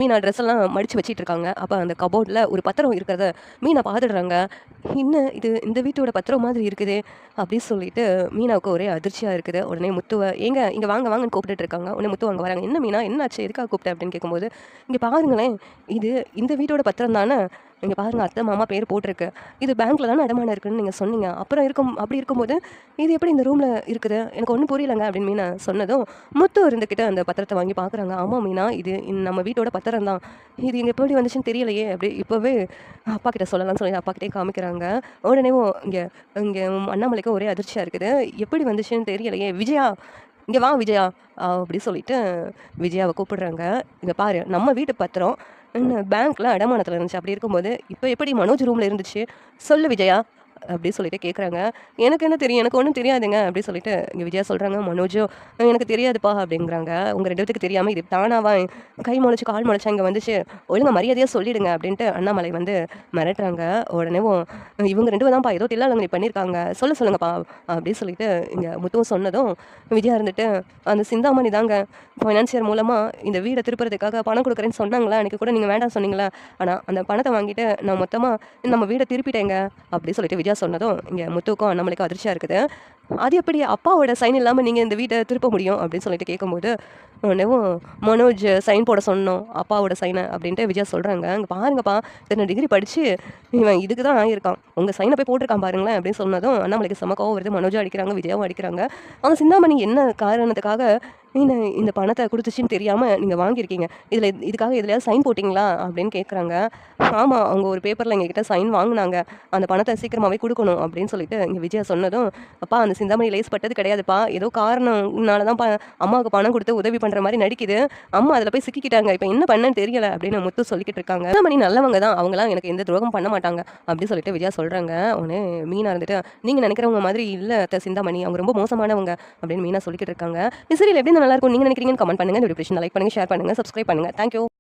Meena dress எல்லாம் மடிச்சு வச்சிட்டு இருக்காங்க. அப்ப அந்த கபோர்ட்ல ஒரு பத்திரம் இருக்கிறத மீனா பார்த்துடுறாங்க. "என்ன இது இந்த வீட்டோட பத்திரம் மாதிரி இருக்குதே!" அப்படின்னு சொல்லிட்டு மீனாவுக்கு ஒரே அதிர்ச்சியா இருக்குது. உடனே முத்துவ "ஏங்க இங்க வாங்க வாங்கன்னு" கூப்பிட்டுட்டு இருக்காங்க. உடனே முத்து அங்க வராங்க. "என்ன மீனா என்னாச்சு? எதுக்காக கூப்பிட்ட?" அப்படின்னு கேட்கும்போது, "இங்க பாருங்களேன், இது இந்த வீட்டோட பத்திரம் தானே. இங்க பாருங்க அத்தை, மாமா பேர் போட்டிருக்கு. இது பேங்க்ல தானே அடமானம் இருக்குன்னு நீங்க சொன்னீங்க. அப்புறம் அப்படி இருக்கும்போது இது எப்படி இந்த ரூம்ல இருக்குது? எனக்கு ஒண்ணும் புரியலங்க." அப்படின்னு மீனா சொன்னதும், முத்து இருந்துகிட்டு அந்த பத்திரத்த வாங்கி பார்க்குறாங்க. "ஆமா மீனா, இது நம்ம வீட்டோட பத்திரம் தான். இது இங்க எப்படி வந்துச்சுன்னு தெரியலையே!" அப்படி இப்பவே அப்பா கிட்ட சொல்லலாம்னு சொல்லி அப்பா கிட்டயே காமிக்கிறாங்க. உடனேவும் இங்க இங்க அண்ணாமலைக்கு ஒரே அதிர்ச்சியா இருக்குது. எப்படி வந்துச்சுன்னு தெரியலையே! "விஜயா! இங்க வா விஜயா!" அப்படி சொல்லிட்டு விஜயாவ கூப்பிடுறாங்க. "இங்க பாரு, நம்ம வீட்டு பத்திரம் பேங்க்ல அடமானத்துல இருந்துச்சு. அப்படி இருக்கும்போது, இப்ப எப்படி மனோஜ் ரூம்ல இருந்துச்சு? சொல்லு விஜயா!" அப்படி சொல்லிட்டு கேட்குறாங்க. "எனக்கு என்ன தெரியும்? எனக்கு ஒண்ணும் தெரியாதுங்க." அப்படி சொல்லிட்டு இங்க விஜயா சொல்றாங்க. மனோஜும் "எனக்கு தெரியாதுப்பா" அப்படிங்கிறாங்க. "உங்க 2 பேத்துக்கு தெரியாம இது தானாவா கை முளைச்சு, கால் முளைச்சா இங்க வந்துச்சு? ஒழுங்கா மரியாதையா சொல்லிடுங்க." அப்படின்ட்டு அண்ணாமலை வந்து மிரட்டுறாங்க. உடனேவும் "இவங்க 2 தான்ப்பா ஏதோ தில்லாலங்கடி பண்ணியிருக்காங்க. சொல்லுங்கப்பா." அப்படி சொல்லிட்டு இங்க முத்துவும் சொன்னதும், விஜயா இருந்துட்டு, "அந்த சிந்தாமணி தாங்க ஃபைனான்சியர் மூலமா இந்த வீட திருப்புறதுக்காக பணம் குடுக்குறேன்னு சொன்னாங்களா? அன்னைக்கு கூட நீங்க வேண்டாம்னு சொன்னீங்களா? ஆனா அந்த பணத்த வாங்கிட்டு நான் மொத்தமா நம்ம வீட திருப்பிட்டேங்க." அப்படி சொல்லிட்டு விஜயா சொன்னதும், இங்க முத்துவுக்கும் அண்ணாமலைக்கும் அதிர்ச்சியா இருக்குது. "அது எப்படி அப்பாவோட சைன் இல்லாம நீங்க இந்த வீட்ட திருப்ப முடியும்?" அப்படின்னு சொல்லிட்டு கேட்கும்போது, உடனேவும் "மனோஜ் சைன் போட சொன்னோம். அப்பாவோட சைன." அப்படின்ட்டு விஜயா சொல்றாங்க. "இங்க பாருங்கப்பா, இத்தன டிகிரி படிச்சு இவன் இதுக்கு தான் ஆயிருக்கான். உங்க சைன போய் போட்டுருக்கான் பாருங்களேன்." அப்படின்னு சொன்னதும் அண்ணாமலைக்கு செம கோவம் வருது. மனோஜும் அடிக்கிறாங்க, விஜயாவும் அடிக்கிறாங்க. அவங்க சிந்தாமணி என்ன காரணத்துக்காக இந்த பணத்த குடுத்துச்சுன்னு தெரியாம நீங்க வாங்கியிருக்கீங்க. இதுக்காக எதுலயாவது சைன் போட்டீங்களா? அப்படின்னு கேட்குறாங்க. ஆமா, அவங்க ஒரு பேப்பர்ல எங்ககிட்ட சைன் வாங்குனாங்க. அந்த பணத்த சீக்கிரமாவே குடுக்கணும் அப்படின்னு சொல்லிட்டு இங்க விஜயா சொன்னதும், "அப்பா அந்த சிந்தாமணி லேஸ் பட்டது கிடையாதுப்பா. ஏதோ காரணம்னால தான் அம்மாவுக்கு பணம் குடுத்து உதவி பண்ற மாரி நடிக்குது. அம்மா அதுல போய் சிக்கிக்கிட்டாங்க. இப்ப என்ன பண்ணன்னு தெரியல." அப்படின்னு முத்து சொல்லிக்கிட்டு இருக்காங்க. சிந்தாமணி நல்லவங்க தான். அவங்கலாம் எனக்கு எந்த துரோகமும் பண்ண மாட்டாங்க. அப்படி சொல்லிட்டு விஜயா சொல்றாங்க. உடனே மீனா இருந்துட்டு, "நீங்க நினைக்கிறவங்க மாதிரி இல்ல அத்த சிந்தாமணி. அவங்க ரொம்ப மோசமானவங்க." அப்படின்னு மீனா சொல்லிக்கிட்டு இருக்காங்க. இந்த சீரியல் எப்படி நல்லாருக்கும் நீங்க நினைக்கிறீங்கன்னு கமெண்ட் பண்ணுங்க. இந்த வீடியோ பிடிச்சிருந்தா லைக் பண்ணுங்க, ஷேர் பண்ணுங்க, சப்ஸ்கிரைப் பண்ணுங்க. Thank you.